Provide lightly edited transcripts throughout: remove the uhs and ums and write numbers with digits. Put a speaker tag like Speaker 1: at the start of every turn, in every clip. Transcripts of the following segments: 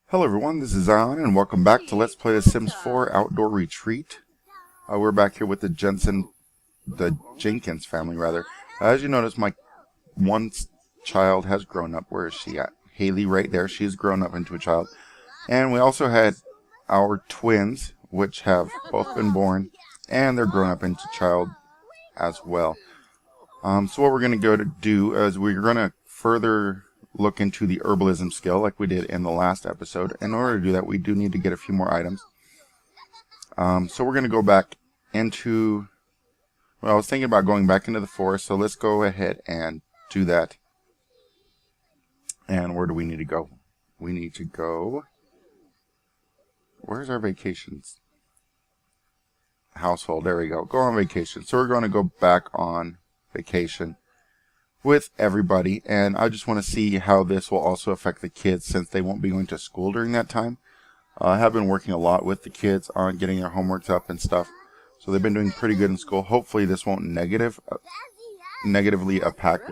Speaker 1: Hello everyone, this is Zion, and welcome back to Let's Play The Sims 4 Outdoor Retreat. We're back here with the Jenkins family, rather. As you notice, my one child has grown up. Where is she at? Haley right there. She's grown up into a child. And we also had our twins, which have both been born, and they're grown up into child as well. So what we're going to go to do is we're going to further look into the herbalism skill like we did in the last episode. In order to do that, we do need to get a few more items. So we're going to go back into... Well, I was thinking about going back into the forest, so let's go ahead and do that. And where do we need to go? We need to go... Where's our vacations? Household, there we go. Go on vacation. So we're going to go back on vacation with everybody, and I just want to see how this will also affect the kids since they won't be going to school during that time. I have been working a lot with the kids on getting their homeworks up and stuff, so they've been doing pretty good in school. Hopefully this won't negatively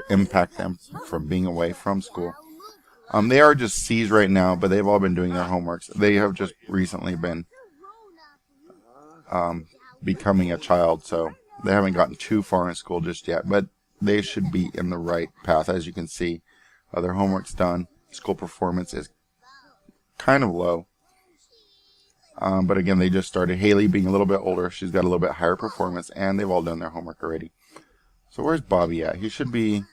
Speaker 1: impact them from being away from school. They are just C's right now, but they've all been doing their homeworks. They have just recently been becoming a child, so they haven't gotten too far in school just yet, but they should be in the right path. As you can see, their homework's done. School performance is kind of low. But again, they just started. Haley being a little bit older, she's got a little bit higher performance, and they've all done their homework already. So where's Bobby at? He should be...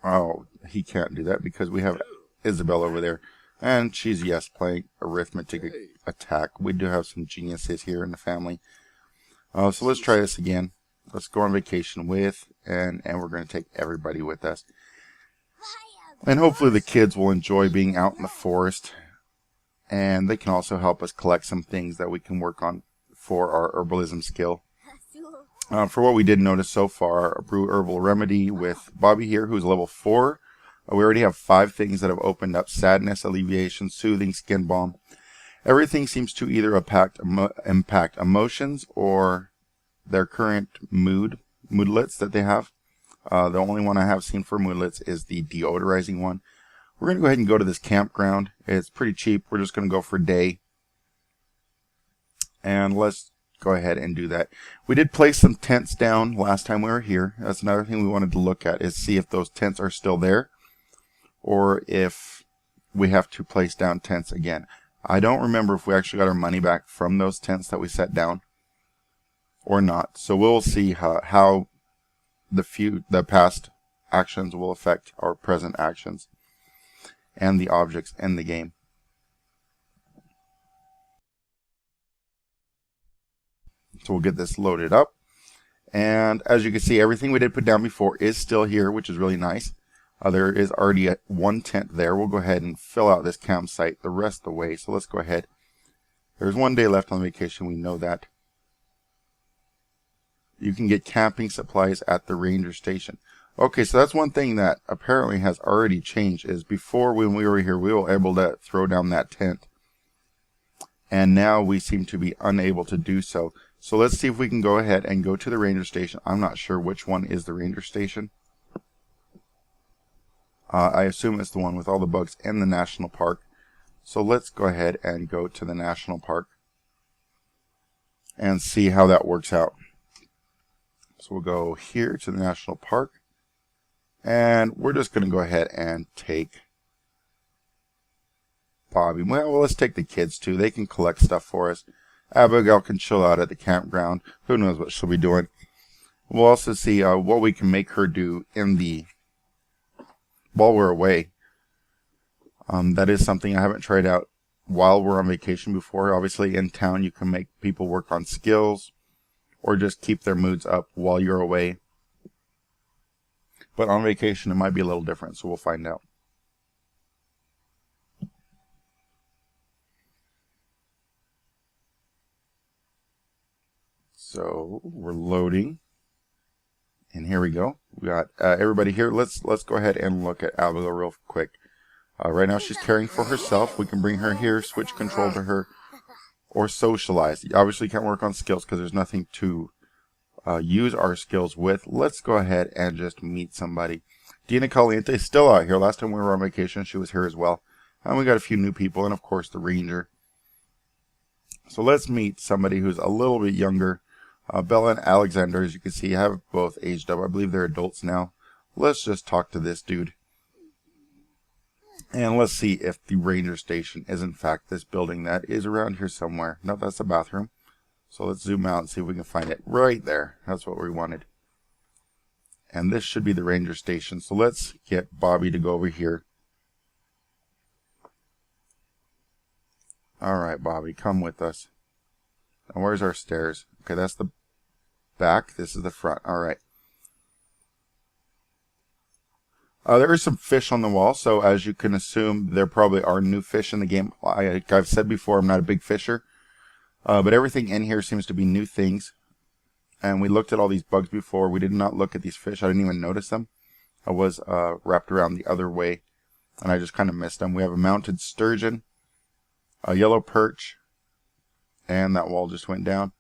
Speaker 1: Oh, he can't do that because we have Isabel over there. And she's, yes, playing arithmetic attack. We do have some geniuses here in the family. So let's try this again. Let's go on vacation with, and we're going to take everybody with us. And hopefully the kids will enjoy being out in the forest. And they can also help us collect some things that we can work on for our herbalism skill. For what we did notice so far, a brew herbal remedy with Bobby here, who's level 4. We already have 5 things that have opened up: sadness, alleviation, soothing, skin balm. Everything seems to either impact emotions or their current moodlets that they have. The only one I have seen for moodlets is the deodorizing one. We're going to go ahead and go to this campground. It's pretty cheap. We're just going to go for a day. And let's go ahead and do that. We did place some tents down last time we were here. That's another thing we wanted to look at, is see if those tents are still there, or if we have to place down tents again. I don't remember if we actually got our money back from those tents that we set down or not. So we'll see how the past actions will affect our present actions and the objects in the game. So we'll get this loaded up. And as you can see, everything we did put down before is still here, which is really nice. There is already one tent there. We'll go ahead and fill out this campsite the rest of the way. So let's go ahead. There's one day left on vacation. We know that. You can get camping supplies at the ranger station. Okay, so that's one thing that apparently has already changed, is before when we were here, we were able to throw down that tent. And now we seem to be unable to do so. So let's see if we can go ahead and go to the ranger station. I'm not sure which one is the ranger station. I assume it's the one with all the bugs in the national park. So let's go ahead and go to the national park and see how that works out. So we'll go here to the national park, and we're just going to go ahead and take Bobby. Well, let's take the kids too. They can collect stuff for us. Abigail can chill out at the campground. Who knows what she'll be doing. We'll also see what we can make her do while we're away. That is something I haven't tried out while we're on vacation before. Obviously in town you can make people work on skills or just keep their moods up while you're away. But on vacation it might be a little different, so we'll find out. So we're loading. And here we go. We got everybody here. Let's go ahead and look at Abigail real quick. Right now she's caring for herself. We can bring her here, switch control to her, or socialize. You obviously can't work on skills because there's nothing to use our skills with. Let's go ahead and just meet somebody. Dina Caliente is still out here. Last time we were on vacation, she was here as well. And we got a few new people, and of course the ranger. So let's meet somebody who's a little bit younger. Bella and Alexander, as you can see, have both aged up. I believe they're adults now. Let's just talk to this dude. And let's see if the ranger station is in fact this building that is around here somewhere. No, that's the bathroom. So let's zoom out and see if we can find it. Right there. That's what we wanted. And this should be the ranger station. So let's get Bobby to go over here. Alright, Bobby, come with us. Now, where's our stairs? Okay, that's the back. This is the front. Alright. There is some fish on the wall, so as you can assume, there probably are new fish in the game. Like I've said before, I'm not a big fisher. But everything in here seems to be new things. And we looked at all these bugs before. We did not look at these fish. I didn't even notice them. I was wrapped around the other way, and I just kind of missed them. We have a mounted sturgeon, a yellow perch, and that wall just went down.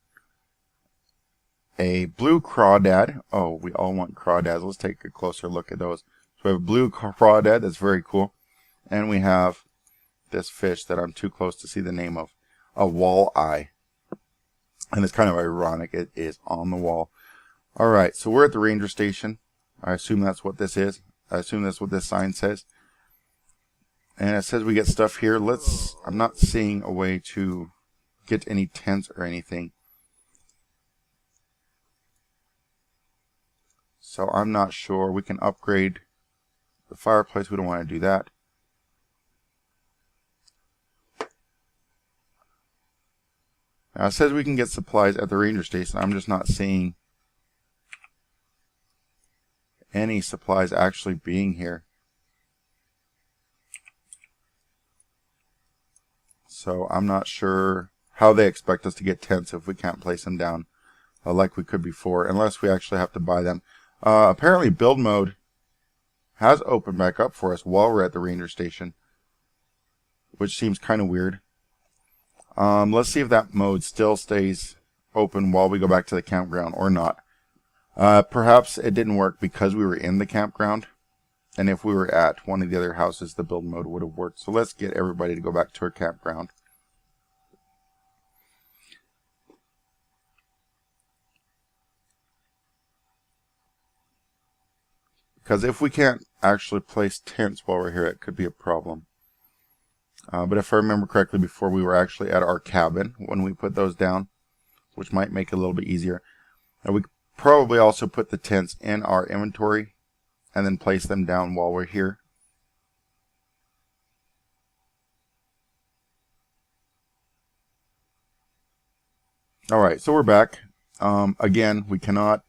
Speaker 1: A blue crawdad. Oh, we all want crawdads. Let's take a closer look at those. So we have a blue crawdad. That's very cool. And we have this fish that I'm too close to see the name of. A walleye. And it's kind of ironic. It is on the wall. Alright, so we're at the ranger station. I assume that's what this is. I assume that's what this sign says. And it says we get stuff here. I'm not seeing a way to get any tents or anything. So I'm not sure. We can upgrade the fireplace. We don't want to do that. Now it says we can get supplies at the ranger station. I'm just not seeing any supplies actually being here. So I'm not sure how they expect us to get tents if we can't place them down like we could before, unless we actually have to buy them. Apparently build mode has opened back up for us while we're at the ranger station, which seems kind of weird. Let's see if that mode still stays open while we go back to the campground or not. Perhaps it didn't work because we were in the campground, and if we were at one of the other houses, the build mode would have worked. So let's get everybody to go back to our campground. Because if we can't actually place tents while we're here, it could be a problem. But if I remember correctly, before we were actually at our cabin when we put those down, which might make it a little bit easier. And we probably also put the tents in our inventory and then place them down while we're here. Alright, so we're back. Again, we cannot,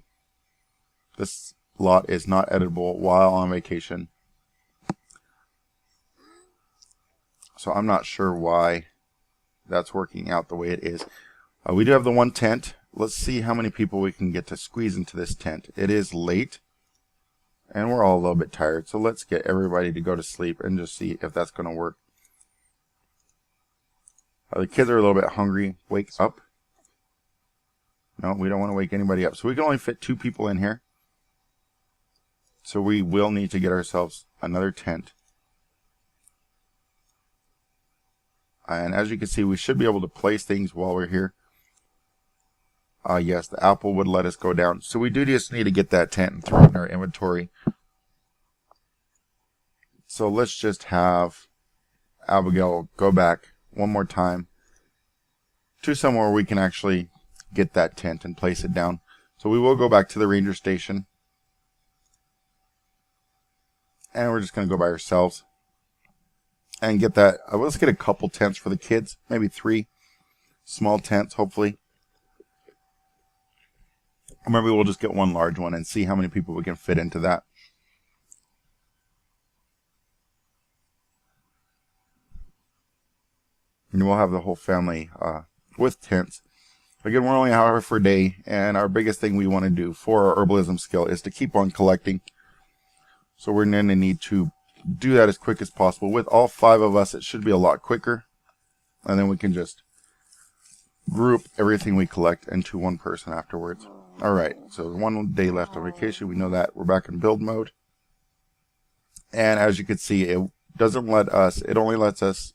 Speaker 1: this lot is not editable while on vacation. So I'm not sure why that's working out the way it is. We do have the one tent. Let's see how many people we can get to squeeze into this tent. It is late, and we're all a little bit tired. So let's get everybody to go to sleep and just see if that's going to work. The kids are a little bit hungry. Wake up. No, we don't want to wake anybody up. So we can only fit 2 people in here. So we will need to get ourselves another tent. And as you can see, we should be able to place things while we're here. Yes, the apple would let us go down. So we do just need to get that tent and throw it in our inventory. So let's just have Abigail go back one more time to somewhere where we can actually get that tent and place it down. So we will go back to the ranger station. And we're just going to go by ourselves. And get that. Let's get a couple tents for the kids. Maybe 3 small tents, hopefully. Or maybe we'll just get one large one and see how many people we can fit into that. And we'll have the whole family with tents. Again, we're only an hour for a day. And our biggest thing we want to do for our herbalism skill is to keep on collecting. So we're going to need to do that as quick as possible. With all 5 of us, it should be a lot quicker. And then we can just group everything we collect into one person afterwards. Alright, so 1 day left on vacation. We know that. We're back in build mode. And as you can see, doesn't let us, it only lets us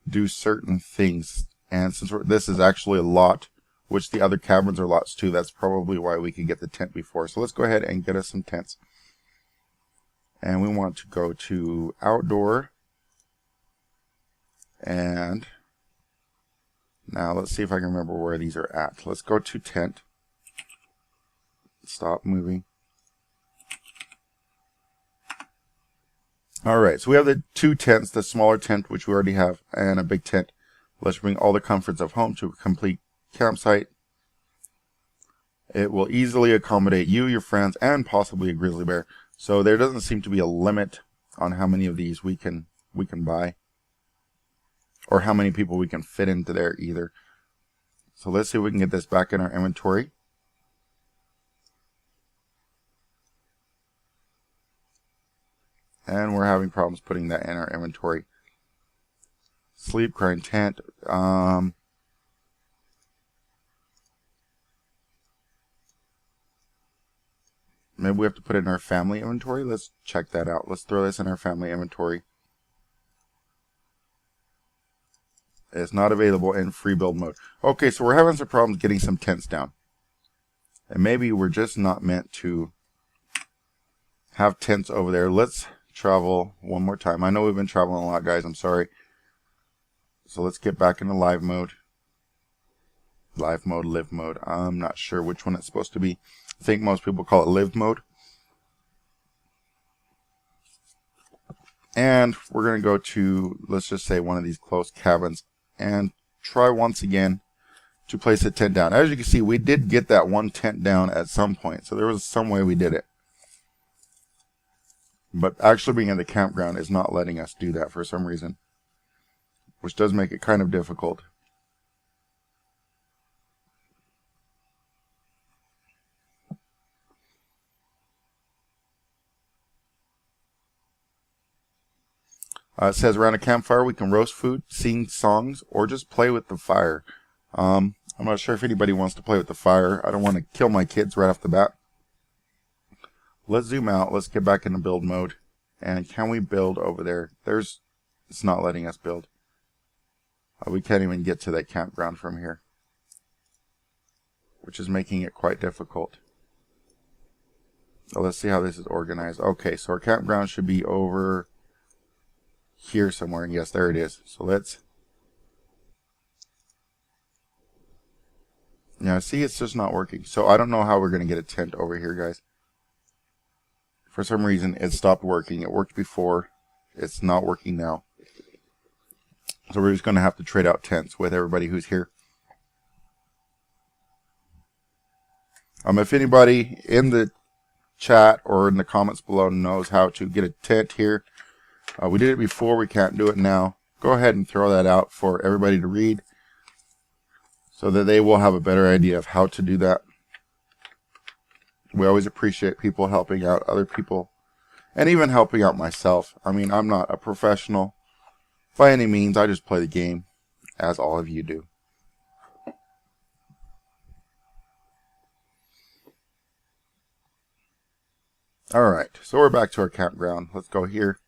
Speaker 1: do certain things. And since this is actually a lot, which the other cabins are lots too, that's probably why we could get the tent before. So let's go ahead and get us some tents. And we want to go to outdoor. And now let's see if I can remember where these are at. Let's go to tent. Stop moving. Alright, so we have the 2 tents, the smaller tent, which we already have, and a big tent. Let's bring all the comforts of home to a complete campsite. It will easily accommodate you, your friends, and possibly a grizzly bear. So there doesn't seem to be a limit on how many of these we can buy, or how many people we can fit into there either. So let's see if we can get this back in our inventory. And we're having problems putting that in our inventory. Sleep, crying tent. Maybe we have to put it in our family inventory. Let's check that out. Let's throw this in our family inventory. It's not available in free build mode. Okay, so we're having some problems getting some tents down. And maybe we're just not meant to have tents over there. Let's travel one more time. I know we've been traveling a lot, guys. I'm sorry. So let's get back into live mode. Live mode, live mode. I'm not sure which one it's supposed to be. I think most people call it live mode. And we're going to go to, let's just say, one of these closed cabins and try once again to place a tent down. As you can see, we did get that one tent down at some point. So there was some way we did it. But actually being in the campground is not letting us do that for some reason, which does make it kind of difficult. It says around a campfire we can roast food, sing songs, or just play with the fire. I'm not sure if anybody wants to play with the fire. I don't want to kill my kids right off the bat. Let's zoom out. Let's get back into build mode. And can we build over there? It's not letting us build. We can't even get to that campground from here, which is making it quite difficult. So let's see how this is organized. Okay, so our campground should be over here somewhere. And yes, there it is. So let's... Now, see, it's just not working. So I don't know how we're going to get a tent over here, guys. For some reason, it stopped working. It worked before. It's not working now. So we're just going to have to trade out tents with everybody who's here. If anybody in the chat or in the comments below knows how to get a tent here, we did it before. We can't do it now. Go ahead and throw that out for everybody to read, so that they will have a better idea of how to do that. We always appreciate people helping out other people, and even helping out myself. I mean, I'm not a professional by any means. I just play the game, as all of you do. Alright, so we're back to our campground. Let's go here.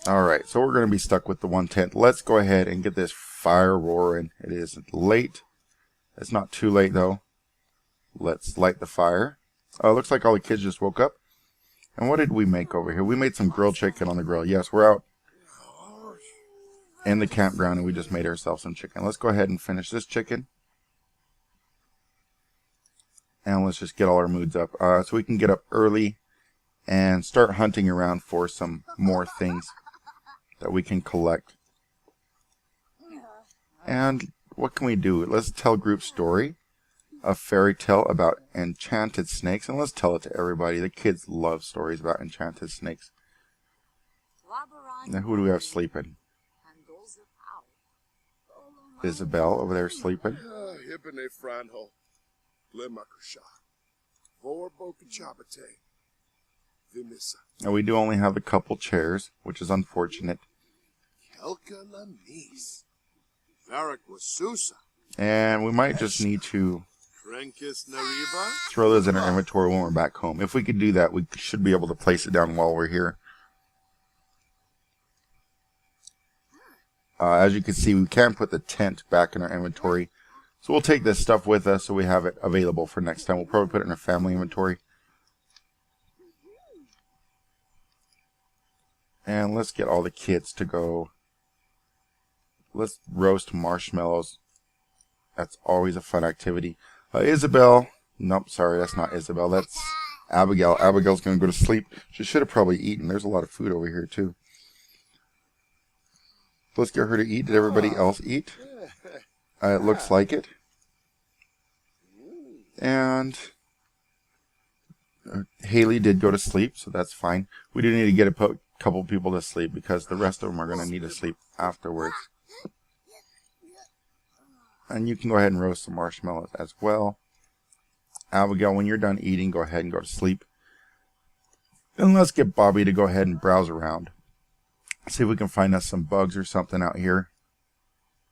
Speaker 1: Alright, so we're going to be stuck with the one tent. Let's go ahead and get this fire roaring. It is late. It's not too late though. Let's light the fire. Oh, it looks like all the kids just woke up. And what did we make over here? We made some grilled chicken on the grill. Yes, we're out in the campground and we just made ourselves some chicken. Let's go ahead and finish this chicken. And let's just get all our moods up. So we can get up early and start hunting around for some more things that we can collect. And what can we do? Let's tell a group story, a fairy tale about enchanted snakes, and let's tell it to everybody. The kids love stories about enchanted snakes. Now, who do we have sleeping? Isabel over there sleeping. Now, we do only have a couple chairs, which is unfortunate. And we might just need to throw those in our inventory when we're back home. If we could do that, we should be able to place it down while we're here. As you can see, we can put the tent back in our inventory. So we'll take this stuff with us so we have it available for next time. We'll probably put it in our family inventory. And let's get all the kids to go. Let's roast marshmallows. That's always a fun activity. Isabel. Nope, sorry, that's not Isabel. That's Abigail. Abigail's going to go to sleep. She should have probably eaten. There's a lot of food over here, too. Let's get her to eat. Did everybody else eat? It looks like it. And Haley did go to sleep, so that's fine. We do need to get a couple people to sleep because the rest of them are going to need to sleep afterwards. And you can go ahead and roast some marshmallows as well. Abigail, when you're done eating, go ahead and go to sleep. And let's get Bobby to go ahead and browse around. See if we can find us some bugs or something out here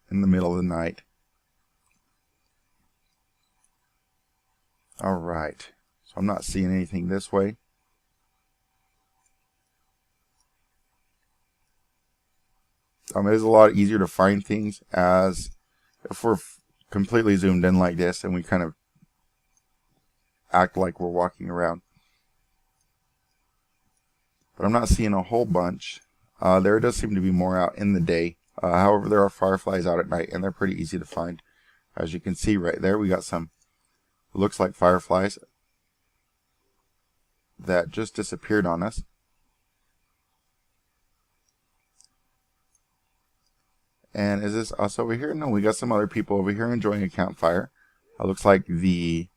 Speaker 1: in the middle of the night. Alright, so I'm not seeing anything this way. It is a lot easier to find things as if we're completely zoomed in like this and we kind of act like we're walking around. But I'm not seeing a whole bunch. There does seem to be more out in the day. However, there are fireflies out at night, and they're pretty easy to find. As you can see right there, we got some, looks like fireflies that just disappeared on us. And is this us over here? No, we got some other people over here enjoying a campfire. Looks like the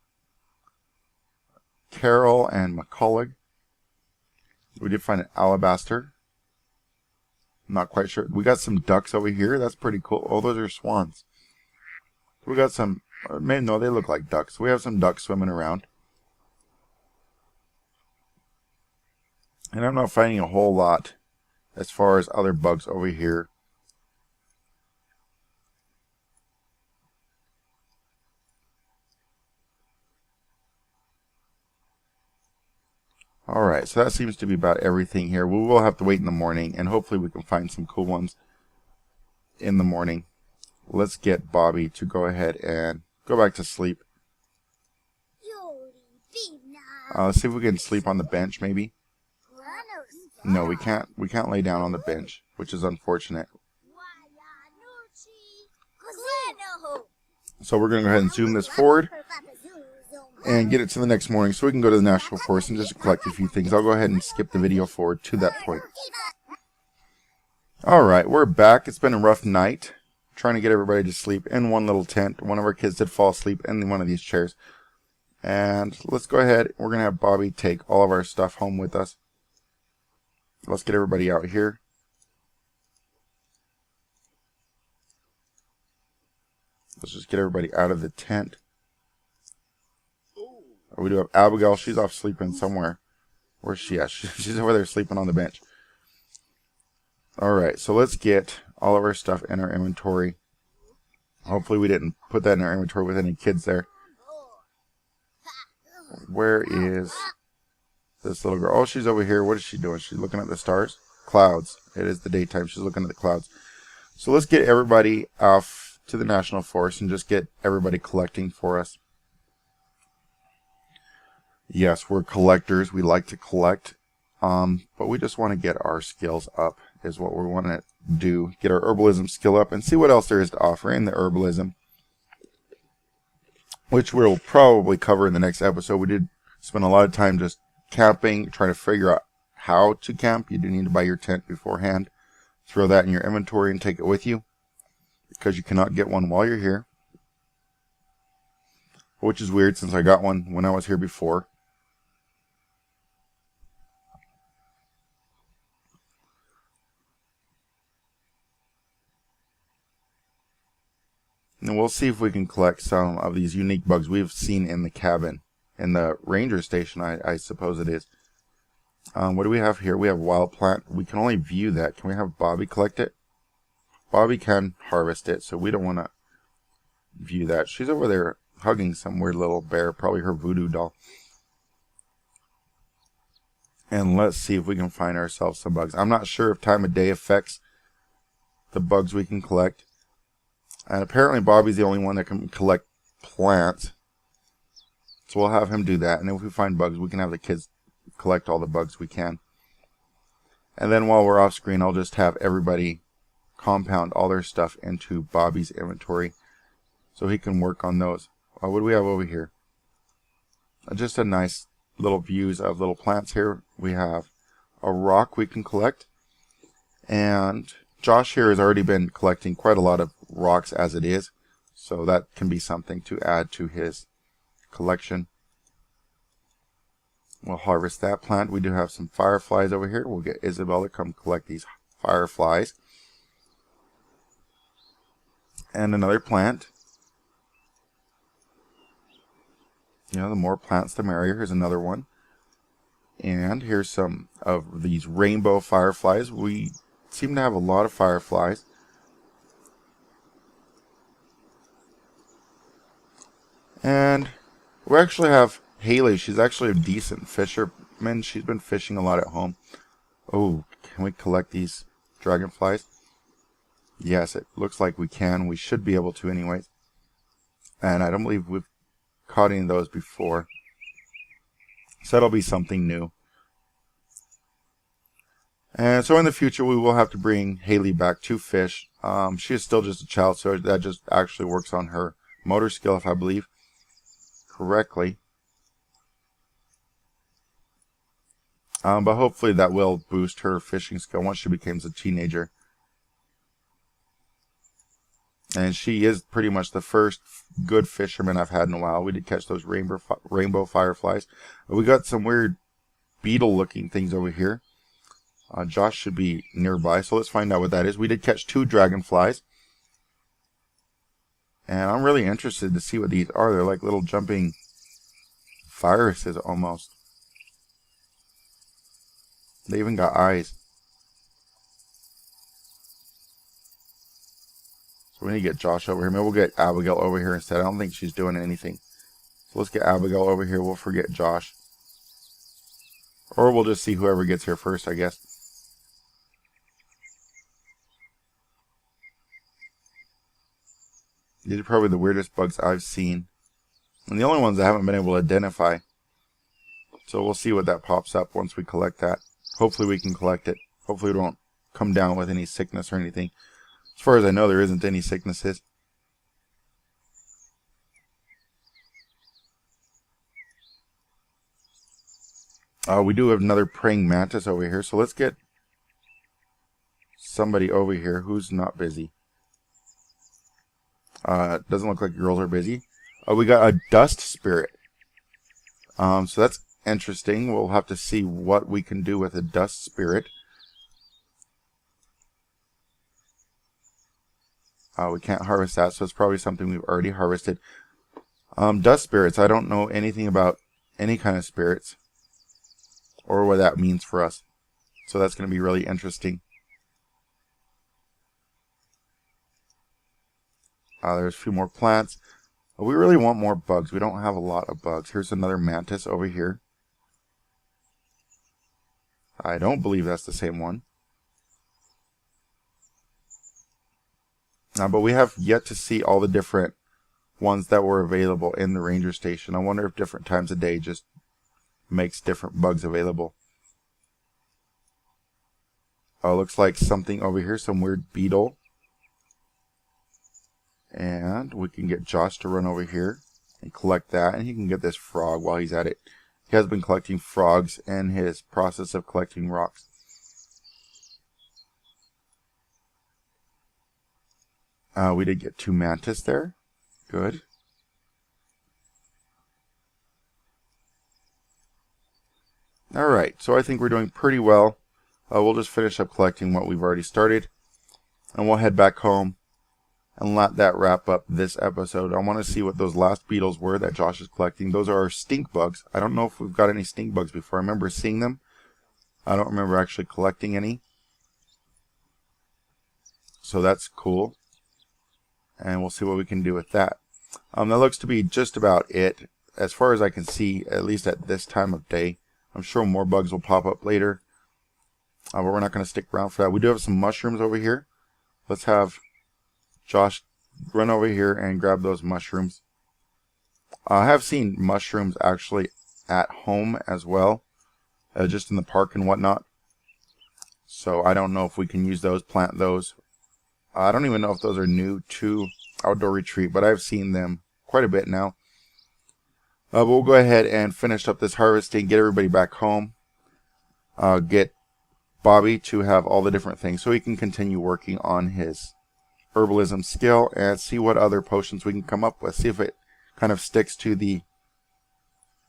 Speaker 1: Carol and McCullough. We did find an alabaster. I'm not quite sure. We got some ducks over here. That's pretty cool. Oh, those are swans. We got some, maybe no, they look like ducks. We have some ducks swimming around. And I'm not finding a whole lot as far as other bugs over here. Alright, so that seems to be about everything here. We will have to wait in the morning, and hopefully we can find some cool ones in the morning. Let's get Bobby to go ahead and go back to sleep. Let's see if we can sleep on the bench, maybe. No, we can't. We can't lay down on the bench, which is unfortunate. So we're going to go ahead and zoom this forward and get it to the next morning so we can go to the National Forest and just collect a few things. I'll go ahead and skip the video forward to that point. Alright, we're back. It's been a rough night trying to get everybody to sleep in one little tent. One of our kids did fall asleep in one of these chairs. And let's go ahead. We're going to have Bobby take all of our stuff home with us. Let's get everybody out here. Let's just get everybody out of the tent. We do have Abigail. She's off sleeping somewhere. Where's she at? She's over there sleeping on the bench. Alright, so let's get all of our stuff in our inventory. Hopefully we didn't put that in our inventory with any kids there. Where is this little girl? Oh, she's over here. What is she doing? She's looking at the stars? Clouds. It is the daytime. She's looking at the clouds. So let's get everybody off to the National Forest and just get everybody collecting for us. Yes, we're collectors. We like to collect. But we just want to get our skills up is what we want to do. Get our herbalism skill up and see what else there is to offer in the herbalism, which we'll probably cover in the next episode. We did spend a lot of time just camping, trying to figure out how to camp. You do need to buy your tent beforehand. Throw that in your inventory and take it with you because you cannot get one while you're here, which is weird since I got one when I was here before. And we'll see if we can collect some of these unique bugs we've seen in the cabin, in the ranger station, I suppose it is. What do we have here? We have wild plant. We can only view that. Can we have Bobby collect it? Bobby can harvest it, so we don't want to view that. She's over there hugging some weird little bear, probably her voodoo doll. And let's see if we can find ourselves some bugs. I'm not sure if time of day affects the bugs we can collect. And apparently Bobby's the only one that can collect plants. So we'll have him do that. And if we find bugs, we can have the kids collect all the bugs we can. And then while we're off screen, I'll just have everybody compound all their stuff into Bobby's inventory so he can work on those. What do we have over here? Just a nice little views of little plants here. We have a rock we can collect, and Josh here has already been collecting quite a lot of rocks as it is, so that can be something to add to his collection. We'll harvest that plant. We do have some fireflies over here. We'll get Isabel to come collect these fireflies. And another plant. You know, the more plants the merrier. Here's another one. And here's some of these rainbow fireflies. We seem to have a lot of fireflies. And we actually have Haley. She's actually a decent fisherman. She's been fishing a lot at home. Oh, can we collect these dragonflies? Yes, it looks like we can. We should be able to anyways. And I don't believe we've caught any of those before. So that'll be something new. And so in the future we will have to bring Haley back to fish. She is still just a child, so that just actually works on her motor skill, if I believe correctly. But hopefully that will boost her fishing skill once she becomes a teenager. And she is pretty much the first good fisherman I've had in a while. We did catch those rainbow fireflies. We got some weird beetle looking things over here. Josh should be nearby, so let's find out what that is. We did catch 2 dragonflies. And I'm really interested to see what these are. They're like little jumping viruses almost. They even got eyes. So we need to get Josh over here. Maybe we'll get Abigail over here instead. I don't think she's doing anything. So let's get Abigail over here. We'll forget Josh. Or we'll just see whoever gets here first, I guess. These are probably the weirdest bugs I've seen. And the only ones I haven't been able to identify. So we'll see what that pops up once we collect that. Hopefully we can collect it. Hopefully we don't come down with any sickness or anything. As far as I know, there isn't any sicknesses. We do have another praying mantis over here. So let's get somebody over here who's not busy. Doesn't look like girls are busy. We got a dust spirit. So that's interesting. We'll have to see what we can do with a dust spirit. We can't harvest that, so it's probably something we've already harvested. Dust spirits, I don't know anything about any kind of spirits or what that means for us. So that's going to be really interesting. There's a few more plants. We really want more bugs. We don't have a lot of bugs. Here's another mantis over here. I don't believe that's the same one. But we have yet to see all the different ones that were available in the ranger station. I wonder if different times of day just makes different bugs available. Oh, looks like something over here, some weird beetle. And we can get Josh to run over here and collect that, and he can get this frog while he's at it. He has been collecting frogs in his process of collecting rocks. We did get 2 mantis there. Good. Alright, so I think we're doing pretty well. We'll just finish up collecting what we've already started. And we'll head back home and let that wrap up this episode. I want to see what those last beetles were that Josh is collecting. Those are our stink bugs. I don't know if we've got any stink bugs before. I remember seeing them. I don't remember actually collecting any. So that's cool. and we'll see what we can do with that. That looks to be just about it as far as I can see, at least at this time of day. I'm sure more bugs will pop up later, but we're not going to stick around for that. We do have some mushrooms over here. Let's have Josh run over here and grab those mushrooms. I have seen mushrooms actually at home as well, just in the park and whatnot. So I don't know if we can use those, plant those. I don't even know if those are new to Outdoor Retreat, but I've seen them quite a bit now. But we'll go ahead and finish up this harvesting, get everybody back home, get Bobby to have all the different things so he can continue working on his herbalism skill and see what other potions we can come up with. See if it kind of sticks to the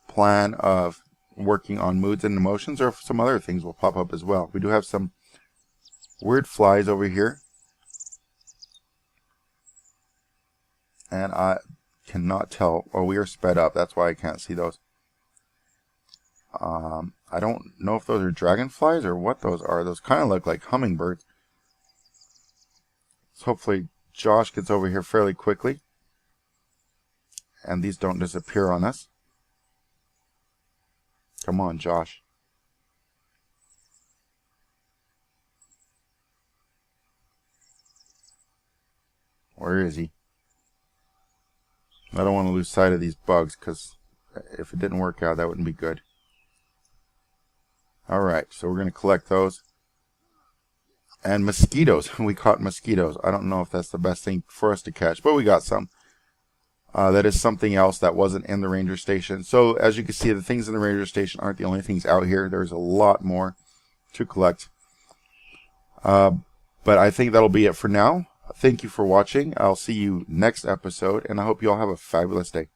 Speaker 1: plan of working on moods and emotions, or if some other things will pop up as well. We do have some weird flies over here, and I cannot tell. Oh, we are sped up, that's why I can't see those. I don't know if those are dragonflies or what those are. Those kind of look like hummingbirds. So hopefully Josh gets over here fairly quickly and these don't disappear on us. Come on, Josh. Where is he? I don't want to lose sight of these bugs, because if it didn't work out, that wouldn't be good. Alright, so we're going to collect those. And mosquitoes. We caught mosquitoes. I don't know if that's the best thing for us to catch, but we got some. That is something else that wasn't in the ranger station. So as you can see, the things in the ranger station aren't the only things out here. There's a lot more to collect. But I think that'll be it for now. Thank you for watching. I'll see you next episode, and I hope you all have a fabulous day.